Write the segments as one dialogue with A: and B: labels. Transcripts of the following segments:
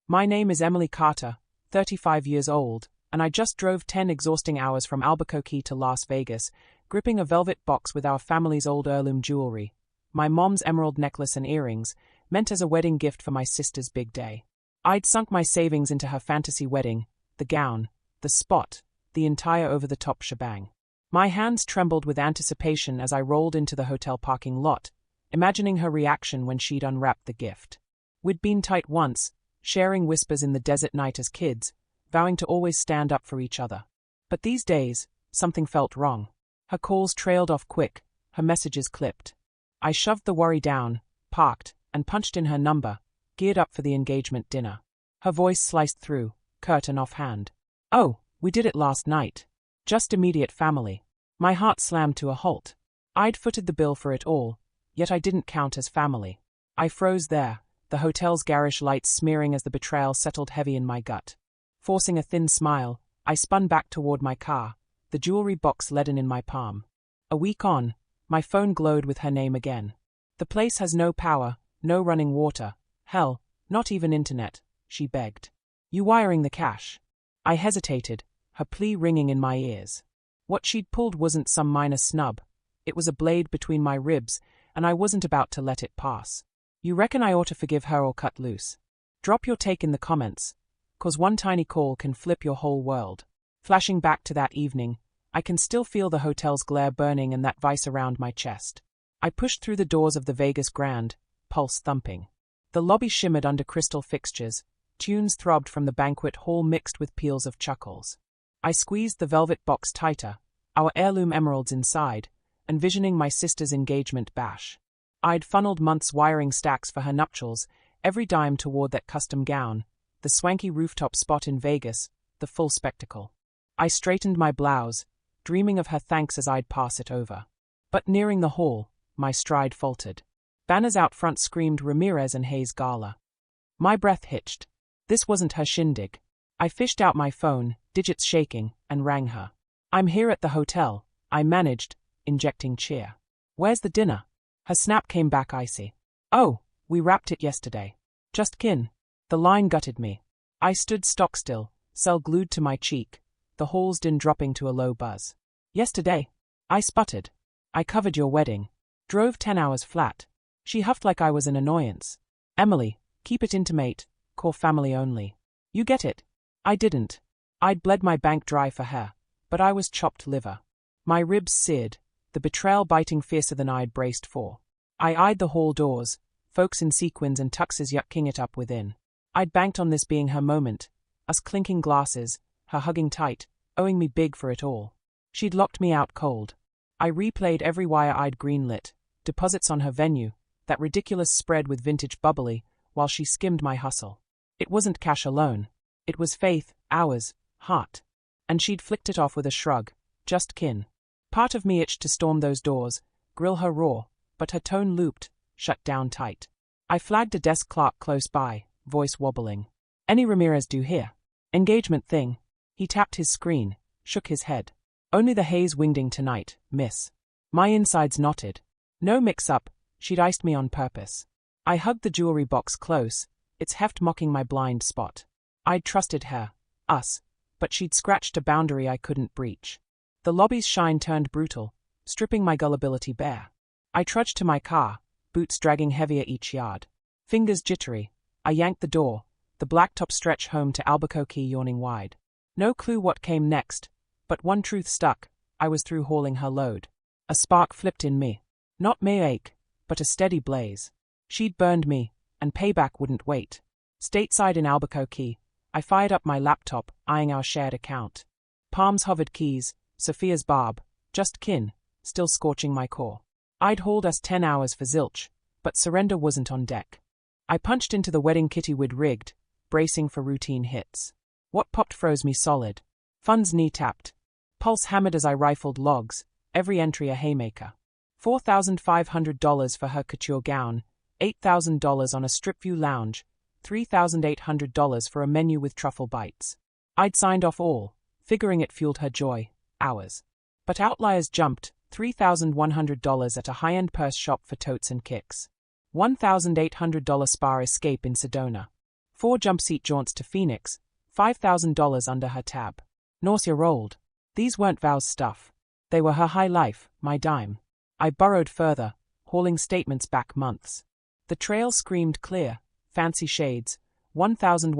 A: My name is Emily Carter, 35 years old, and I just drove 10 exhausting hours from Albuquerque to Las Vegas, gripping a velvet box with our family's old heirloom jewelry, my mom's emerald necklace and earrings, meant as a wedding gift for my sister's big day. I'd sunk my savings into her fantasy wedding, the gown, the spot, the entire over-the-top shebang. My hands trembled with anticipation as I rolled into the hotel parking lot, imagining her reaction when she'd unwrapped the gift. We'd been tight once, sharing whispers in the desert night as kids, vowing to always stand up for each other. But these days, something felt wrong. Her calls trailed off quick, her messages clipped. I shoved the worry down, parked, and punched in her number, geared up for the engagement dinner. Her voice sliced through, curt and offhand. "Oh, we did it last night. Just immediate family." My heart slammed to a halt. I'd footed the bill for it all, yet I didn't count as family. I froze there, the hotel's garish lights smearing as the betrayal settled heavy in my gut. Forcing a thin smile, I spun back toward my car, the jewelry box leaden in my palm. A week on, my phone glowed with her name again. "The place has no power, no running water, hell, not even internet," she begged. "You wiring the cash?" I hesitated, her plea ringing in my ears. What she'd pulled wasn't some minor snub. It was a blade between my ribs, and I wasn't about to let it pass. "You reckon I ought to forgive her or cut loose? Drop your take in the comments, 'cause one tiny call can flip your whole world." Flashing back to that evening, I can still feel the hotel's glare burning and that vice around my chest. I pushed through the doors of the Vegas Grand, pulse thumping. The lobby shimmered under crystal fixtures, tunes throbbed from the banquet hall mixed with peals of chuckles. I squeezed the velvet box tighter, our heirloom emeralds inside, envisioning my sister's engagement bash. I'd funneled months' wiring stacks for her nuptials, every dime toward that custom gown, the swanky rooftop spot in Vegas, the full spectacle. I straightened my blouse, dreaming of her thanks as I'd pass it over. But nearing the hall, my stride faltered. Banners out front screamed Ramirez and Hayes Gala. My breath hitched. This wasn't her shindig. I fished out my phone, digits shaking, and rang her. "I'm here at the hotel," I managed, injecting cheer. "Where's the dinner?" Her snap came back icy. "Oh, we wrapped it yesterday. Just kin." The line gutted me. I stood stock still, cell glued to my cheek, the hall's din dropping to a low buzz. "Yesterday?" I sputtered. "I covered your wedding. Drove 10 hours flat." She huffed like I was an annoyance. "Emily, keep it intimate, core family only. You get it?" I didn't. I'd bled my bank dry for her, but I was chopped liver. My ribs seared, the betrayal biting fiercer than I'd braced for. I eyed the hall doors, folks in sequins and tuxes yucking it up within. I'd banked on this being her moment, us clinking glasses, her hugging tight, owing me big for it all. She'd locked me out cold. I replayed every wire I'd greenlit, deposits on her venue, that ridiculous spread with vintage bubbly, while she skimmed my hustle. It wasn't cash alone. It was faith, hours, heart. And she'd flicked it off with a shrug, just kin. Part of me itched to storm those doors, grill her raw, but her tone looped, shut down tight. I flagged a desk clerk close by, voice wobbling. "Any Ramirez do here?" "Engagement thing." He tapped his screen, shook his head. "Only the Hayes wingding tonight, miss." My insides knotted. No mix-up, she'd iced me on purpose. I hugged the jewelry box close, its heft mocking my blind spot. I'd trusted her, us, but she'd scratched a boundary I couldn't breach. The lobby's shine turned brutal, stripping my gullibility bare. I trudged to my car, boots dragging heavier each yard. Fingers jittery, I yanked the door, the blacktop stretch home to Albuquerque yawning wide. No clue what came next, but one truth stuck, I was through hauling her load. A spark flipped in me. Not mere ache, but a steady blaze. She'd burned me, and payback wouldn't wait. Stateside in Albuquerque, I fired up my laptop, eyeing our shared account. Palms hovered keys, Sophia's barb, just kin, still scorching my core. I'd hauled us 10 hours for zilch, but surrender wasn't on deck. I punched into the wedding kitty we'd rigged, bracing for routine hits. What popped froze me solid. Funds knee-tapped. Pulse hammered as I rifled logs, every entry a haymaker. $4,500 for her couture gown, $8,000 on a strip view lounge, $3,800 for a menu with truffle bites. I'd signed off all, figuring it fueled her joy, hours. But outliers jumped, $3,100 at a high-end purse shop for totes and kicks. $1,800 spa escape in Sedona. 4 jump seat jaunts to Phoenix, $5,000 under her tab. Nausea rolled. These weren't Vow's stuff. They were her high life, my dime. I burrowed further, hauling statements back months. The trail screamed clear, fancy shades, $1,100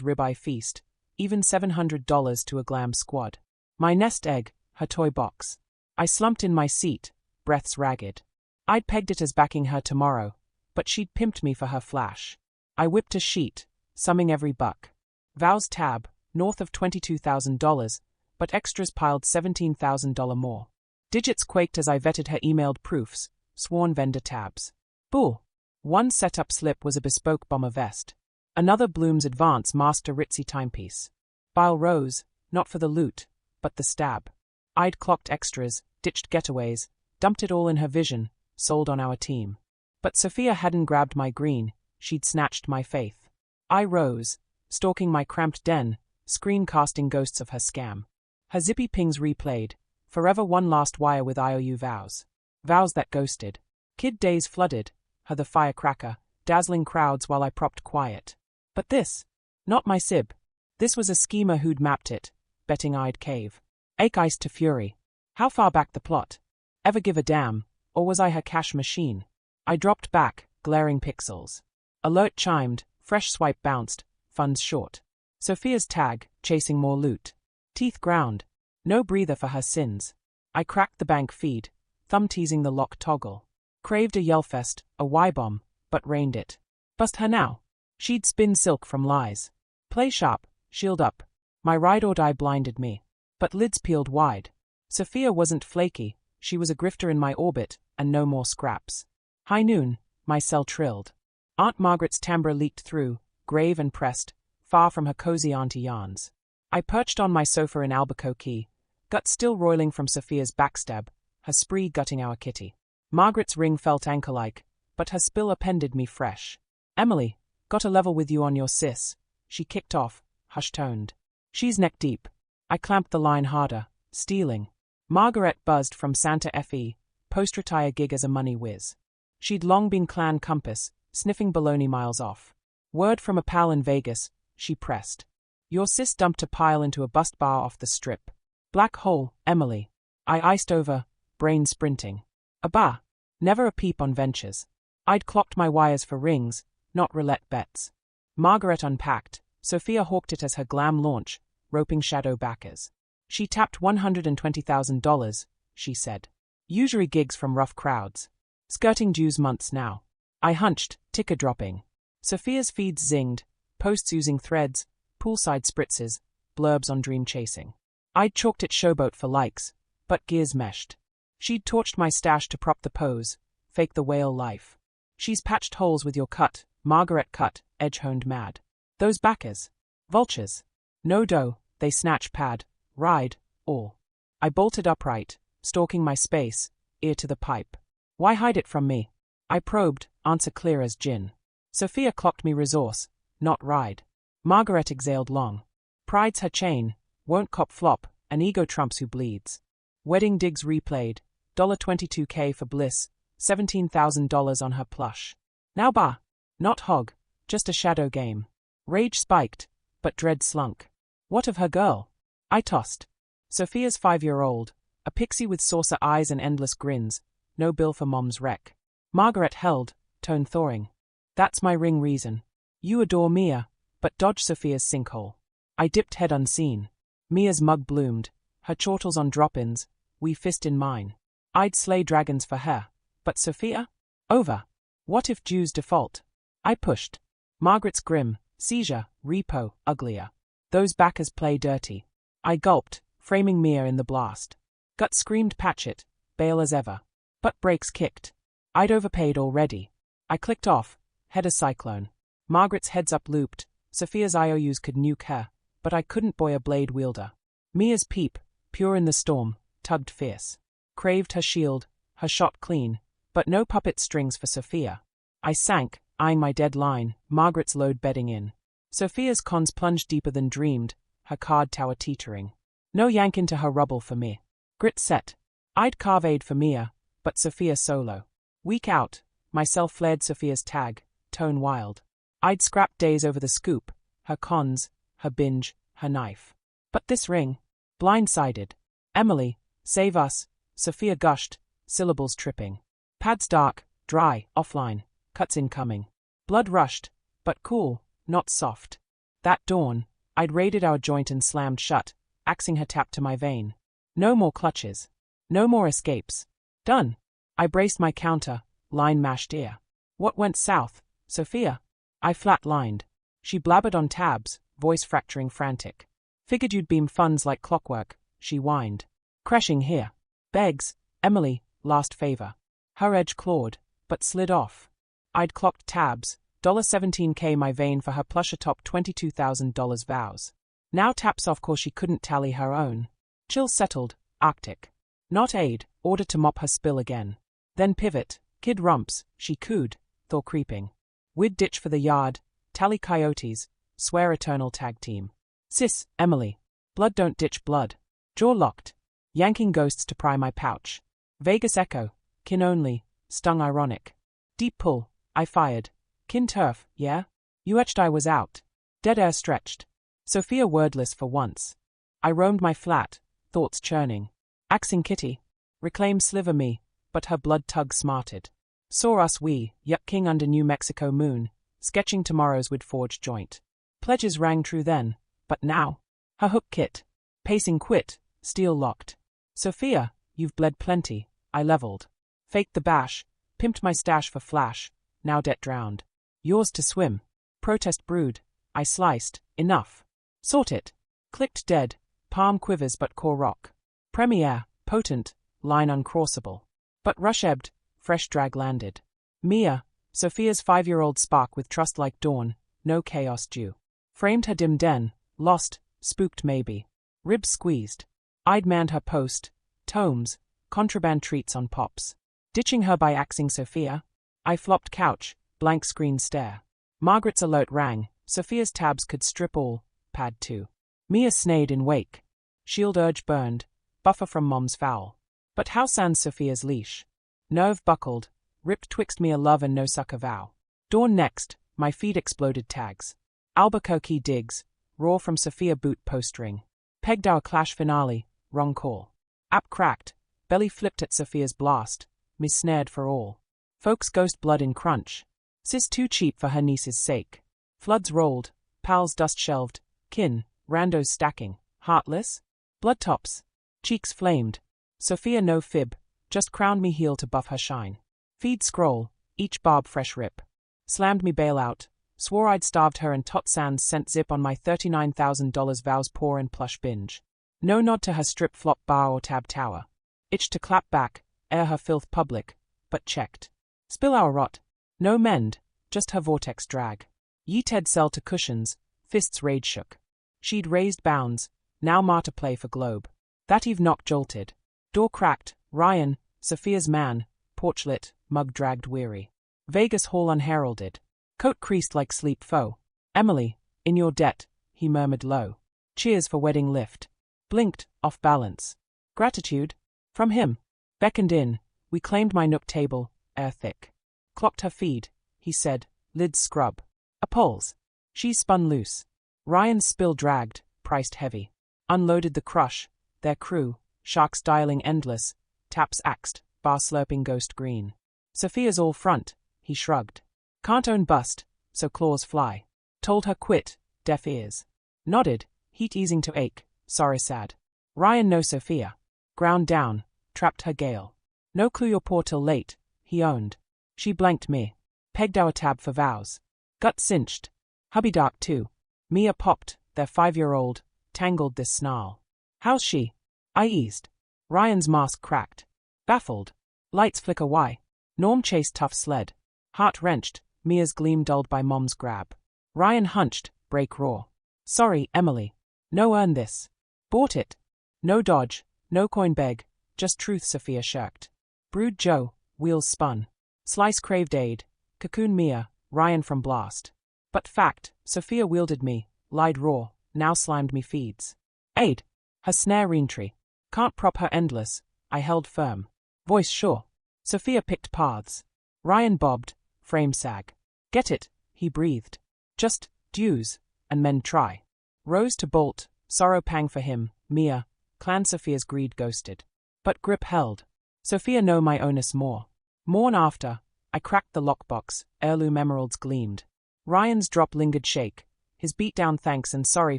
A: ribeye feast, even $700 to a glam squad. My nest egg, her toy box. I slumped in my seat, breaths ragged. I'd pegged it as backing her tomorrow, but she'd pimped me for her flash. I whipped a sheet, summing every buck. Vow's tab, north of $22,000, but extras piled $17,000 more. Digits quaked as I vetted her emailed proofs, sworn vendor tabs. Bull. One setup slip was a bespoke bomber vest. Another Bloom's Advance masked a ritzy timepiece. Bile rose, not for the loot, but the stab. I'd clocked extras, ditched getaways, dumped it all in her vision, sold on our team. But Sophia hadn't grabbed my green, she'd snatched my faith. I rose, stalking my cramped den, screen-casting ghosts of her scam. Her zippy pings replayed, forever one last wire with IOU vows. Vows that ghosted. Kid days flooded, her the firecracker, dazzling crowds while I propped quiet. But this, not my sib. This was a schemer who'd mapped it, betting I'd cave. Ache iced to fury. How far back the plot? Ever give a damn, or was I her cash machine? I dropped back, glaring pixels. Alert chimed, fresh swipe bounced, funds short. Sophia's tag, chasing more loot. Teeth ground. No breather for her sins. I cracked the bank feed, thumb teasing the lock toggle. Craved a yellfest, a Y-bomb, but reined it. Bust her now. She'd spin silk from lies. Play sharp, shield up. My ride or die blinded me. But lids peeled wide. Sophia wasn't flaky, she was a grifter in my orbit, and no more scraps. High noon, my cell trilled. Aunt Margaret's timbre leaked through, grave and pressed, far from her cozy auntie yarns. I perched on my sofa in Albuquerque, gut still roiling from Sophia's backstab, her spree gutting our kitty. Margaret's ring felt anchor-like, but her spill appended me fresh. Emily, got a level with you on your sis, she kicked off, hush-toned. She's neck-deep. I clamped the line harder, stealing. Margaret buzzed from Santa Fe, post-retire gig as a money whiz. She'd long been clan compass, sniffing baloney miles off. Word from a pal in Vegas, she pressed. Your sis dumped a pile into a bust bar off the strip. Black hole, Emily. I iced over, brain sprinting. A bar. Never a peep on ventures. I'd clocked my wires for rings, not roulette bets. Margaret unpacked. Sophia hawked it as her glam launch, roping shadow backers. She tapped $120,000, she said. Usury gigs from rough crowds. Skirting dues months now. I hunched, ticker dropping. Sophia's feeds zinged, posts using threads, poolside spritzes, blurbs on dream chasing. I'd chalked it showboat for likes, but gears meshed. She'd torched my stash to prop the pose, fake the whale life. She's patched holes with your cut, Margaret cut, edge-honed mad. Those backers. Vultures. No dough, they snatch pad, ride, all. I bolted upright, stalking my space, ear to the pipe. Why hide it from me? I probed, answer clear as gin. Sophia clocked me resource, not ride. Margaret exhaled long. Pride's her chain, won't cop flop, an ego trumps who bleeds. Wedding digs replayed, $22K for bliss, $17,000 on her plush. Now bah, not hog, just a shadow game. Rage spiked, but dread slunk. What of her girl? I tossed. Sophia's 5-year-old, a pixie with saucer eyes and endless grins, no bill for mom's wreck. Margaret held, tone thawing. That's my ring reason. You adore Mia, but dodge Sophia's sinkhole. I dipped head unseen. Mia's mug bloomed, her chortles on drop-ins, we fist in mine. I'd slay dragons for her, but Sophia? Over. What if Jews default? I pushed. Margaret's grim, seizure, repo, uglier. Those backers play dirty. I gulped, framing Mia in the blast. Gut screamed patch it, bail as ever. But brakes kicked. I'd overpaid already. I clicked off, head a cyclone. Margaret's heads up looped, Sophia's IOUs could nuke her, but I couldn't buoy a blade wielder. Mia's peep, pure in the storm, tugged fierce. Craved her shield, her shot clean, but no puppet strings for Sophia. I sank, eyeing my dead line, Margaret's load bedding in. Sophia's cons plunged deeper than dreamed, her card tower teetering. No yank into her rubble for me. Grit set. I'd carve aid for Mia, but Sophia solo. Weak out, myself flared Sophia's tag, tone wild. I'd scrapped days over the scoop, her cons, her binge, her knife. But this ring? Blindsided. Emily, save us, Sophia gushed, syllables tripping. Pads dark, dry, offline, cuts incoming. Blood rushed, but cool, not soft. That dawn, I'd raided our joint and slammed shut, axing her tap to my vein. No more clutches. No more escapes. Done. I braced my counter, line mashed ear. What went south, Sophia? I flat-lined. She blabbered on tabs, voice fracturing frantic. Figured you'd beam funds like clockwork, she whined. Crashing here. Begs, Emily, last favor. Her edge clawed, but slid off. I'd clocked tabs, $17K my vein for her plush atop $22,000 vows. Now taps off cause she couldn't tally her own. Chill settled, Arctic. Not aid, order to mop her spill again. Then pivot, kid rumps, she cooed, Thor creeping. We'd ditch for the yard, tally coyotes, swear eternal tag team. Sis, Emily. Blood don't ditch blood. Jaw locked. Yanking ghosts to pry my pouch. Vegas echo, kin only, stung ironic. Deep pull, I fired. Kin turf, yeah? You etched I was out. Dead air stretched. Sophia wordless for once. I roamed my flat, thoughts churning. Axing kitty. Reclaim sliver me, but her blood tug smarted. Saw us yuck king under New Mexico moon, sketching tomorrows we'd forge joint. Pledges rang true then, but now? Her hook kit. Pacing quit, steel locked. Sophia, you've bled plenty, I leveled. Faked the bash, pimped my stash for flash, now debt drowned. Yours to swim. Protest brewed, I sliced, enough. Sort it. Clicked dead, palm quivers but core rock. Premiere, potent, line uncrossable. But rush ebbed, fresh drag landed. Mia, Sophia's 5-year-old spark with trust like dawn, no chaos due. Framed her dim den, lost, spooked maybe. Ribs squeezed. I'd manned her post, tomes, contraband treats on pops. Ditching her by axing Sophia, I flopped couch, blank screen stare. Margaret's alert rang, Sophia's tabs could strip all, pad 2. Mia snayed in wake. Shield urge burned, buffer from mom's foul. But how sans Sophia's leash? Nerve buckled, ripped twixt me a love and no succor vow. Dawn next, my feed exploded tags. Albuquerque digs, raw from Sophia boot post ring. Pegged our clash finale, wrong call. App cracked, belly flipped at Sophia's blast, mis-snared for all. Folks ghost blood in crunch. Sis too cheap for her niece's sake. Floods rolled, pals dust shelved, kin, randos stacking, heartless? Blood tops. Cheeks flamed. Sophia no fib, just crowned me heel to buff her shine. Feed scroll, each barb fresh rip. Slammed me bailout, swore I'd starved her and tot sands sent zip on my $39,000 vows poor and plush binge. No nod to her strip flop bar or tab tower. Itched to clap back, ere her filth public, but checked. Spill our rot. No mend, just her vortex drag. Yeet head cell to cushions, fists rage shook. She'd raised bounds, now martyr play for globe. That eve knock jolted. Door cracked, Ryan, Sophia's man, porch lit, mug dragged weary. Vegas hall unheralded. Coat creased like sleep foe. Emily, in your debt, he murmured low. Cheers for wedding lift. Blinked, off balance. Gratitude? From him. Beckoned in, we claimed my nook table, air thick. Clocked her feed, he said, lids scrub. A pulse. She spun loose. Ryan's spill dragged, priced heavy. Unloaded the crush, their crew, sharks dialing endless, taps axed, bar slurping ghost green. Sophia's all front, he shrugged. Can't own bust, so claws fly. Told her quit, deaf ears. Nodded, heat easing to ache, sorry sad. Ryan no Sophia. Ground down, trapped her gale. No clue you're poor till late, he owned. She blanked me. Pegged our tab for vows. Gut cinched. Hubby dark too. Mia popped, their 5-year-old, tangled this snarl. How's she? I eased. Ryan's mask cracked. Baffled. Lights flicker why? Norm chased tough sled. Heart wrenched, Mia's gleam dulled by mom's grab. Ryan hunched, break raw. Sorry, Emily. No earn this. Bought it. No dodge, no coin beg, just truth Sophia shirked. Brood Joe, wheels spun. Slice craved aid, cocoon Mia, Ryan from blast. But fact, Sophia wielded me, lied raw, now slimed me feeds. Aid. Her snare reentry. Can't prop her endless, I held firm. Voice sure. Sophia picked paths. Ryan bobbed, frame sag. Get it, he breathed. Just dues, and men try. Rose to bolt, sorrow pang for him, Mia, clan Sophia's greed ghosted. But grip held. Sophia know my onus more. Morn after, I cracked the lockbox, heirloom emeralds gleamed. Ryan's drop lingered shake, his beat-down thanks and sorry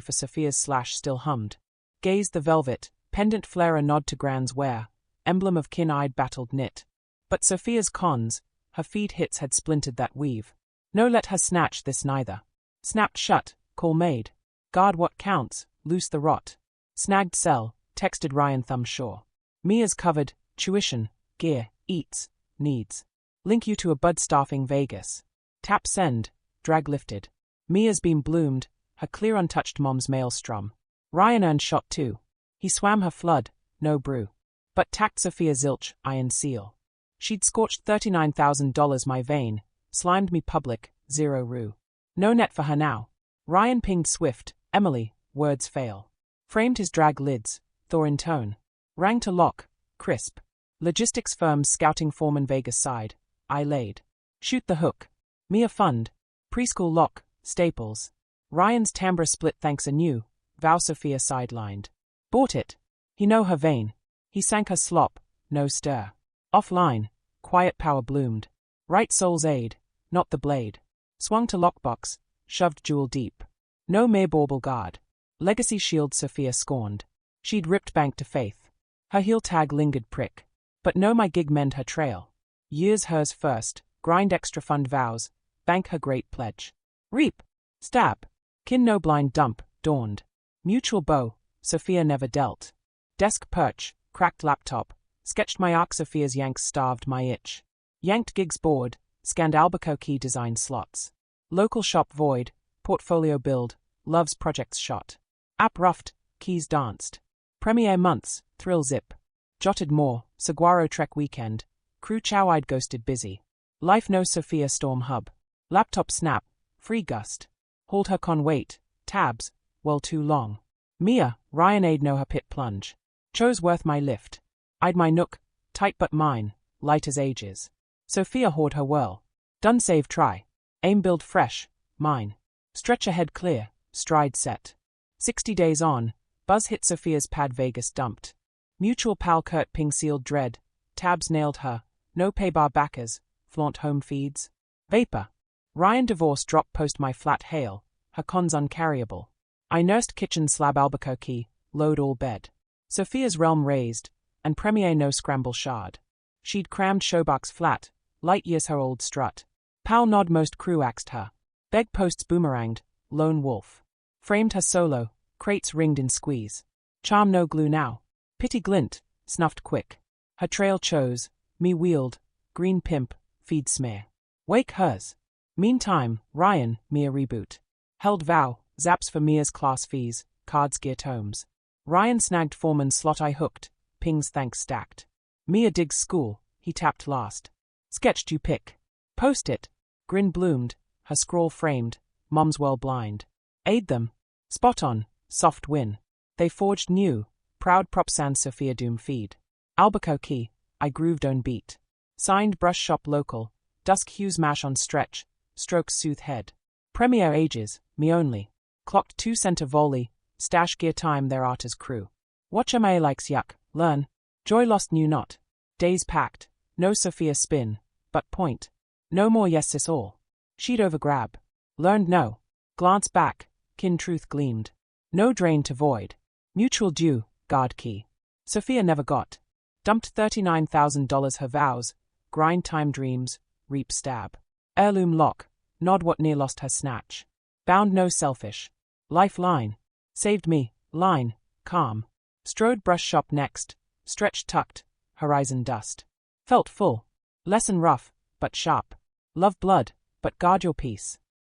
A: for Sophia's slash still hummed. Gazed the velvet, pendant flare a nod to Gran's wear, emblem of kin-eyed battled knit. But Sophia's cons, her feed hits had splintered that weave. No let her snatch this neither. Snapped shut, call made. Guard what counts, loose the rot. Snagged cell, texted Ryan thumb sure. Mia's covered, tuition, gear, eats, needs. Link you to a bud staffing Vegas. Tap send, drag lifted. Mia's beam bloomed, her clear untouched mom's maelstrom. Ryan earned shot too. He swam her flood, no brew. But tacked Sophia zilch, iron seal. She'd scorched $39,000 my vein, slimed me public, zero rue. No net for her now. Ryan pinged swift, Emily, words fail. Framed his drag lids, Thor in tone. Rang to lock, crisp. Logistics firms scouting foreman Vegas side, I laid. Shoot the hook. Mia fund. Preschool lock, staples. Ryan's timbre split thanks anew, vow Sophia sidelined. Bought it. He know her vein. He sank her slop, no stir. Offline, quiet power bloomed. Right soul's aid, not the blade. Swung to lockbox, shoved jewel deep. No mere bauble guard. Legacy shield Sophia scorned. She'd ripped bank to faith. Her heel tag lingered prick. But no my gig mend her trail. Years hers first, grind extra fund vows, bank her great pledge. Reap. Stab. Kin no blind dump, dawned. Mutual bow, Sophia never dealt. Desk perch, cracked laptop, sketched my arc Sophia's yanks starved my itch. Yanked gigs board, scanned Albuquerque design slots. Local shop void, portfolio build, loves projects shot. App roughed, keys danced. Premiere months, thrill zip. Jotted more, Saguaro Trek weekend, crew chow-eyed ghosted busy. Life no Sophia storm hub. Laptop snap, free gust. Hauled her con wait, tabs, well too long. Mia, Ryan aid no her pit plunge. Chose worth my lift. I'd my nook, tight but mine, light as ages. Sophia hoard her whirl. Done save try. Aim build fresh, mine. Stretch ahead clear, stride set. 60 days on, buzz hit Sophia's pad Vegas dumped. Mutual pal Kurt ping sealed dread, tabs nailed her, no pay bar backers, flaunt home feeds. Vapor. Ryan divorce drop post my flat hail, her cons uncarryable. I nursed kitchen slab Albuquerque, load all bed. Sophia's realm raised, and premiere no scramble shard. She'd crammed showbox flat, light years her old strut. Pal nod most crew axed her. Beg posts boomeranged, lone wolf. Framed her solo, crates ringed in squeeze. Charm no glue now. Pity glint, snuffed quick. Her trail chose, me wheeled, green pimp, feed smear. Wake hers. Meantime, Ryan, Mia reboot. Held vow, zaps for Mia's class fees, cards gear tomes. Ryan snagged foreman slot I hooked, pings thanks stacked. Mia digs school, he tapped last. Sketched you pick. Post it. Grin bloomed, her scroll framed, mom's well blind. Aid them. Spot on, soft win. They forged new, proud prop sans Sophia doom feed. Albuquerque, I grooved own beat. Signed brush shop local, dusk hues mash on stretch, strokes soothe head. Premiere ages, me only. Clocked 2 center volley, stash gear time their arters crew. Watch MA likes yuck, learn. Joy lost knew not. Days packed, no Sophia spin, but point. No more yes sis all. She'd over grab. Learned no. Glance back, kin truth gleamed. No drain to void. Mutual due, guard key. Sophia never got. Dumped $39,000 her vows, grind time dreams, reap stab. Heirloom lock, nod what near lost her snatch. Bound no selfish. Lifeline. Saved me, line, calm. Strode brush shop next, stretched tucked, horizon dust. Felt full. Lesson rough, but sharp. Love blood, but guard your peace.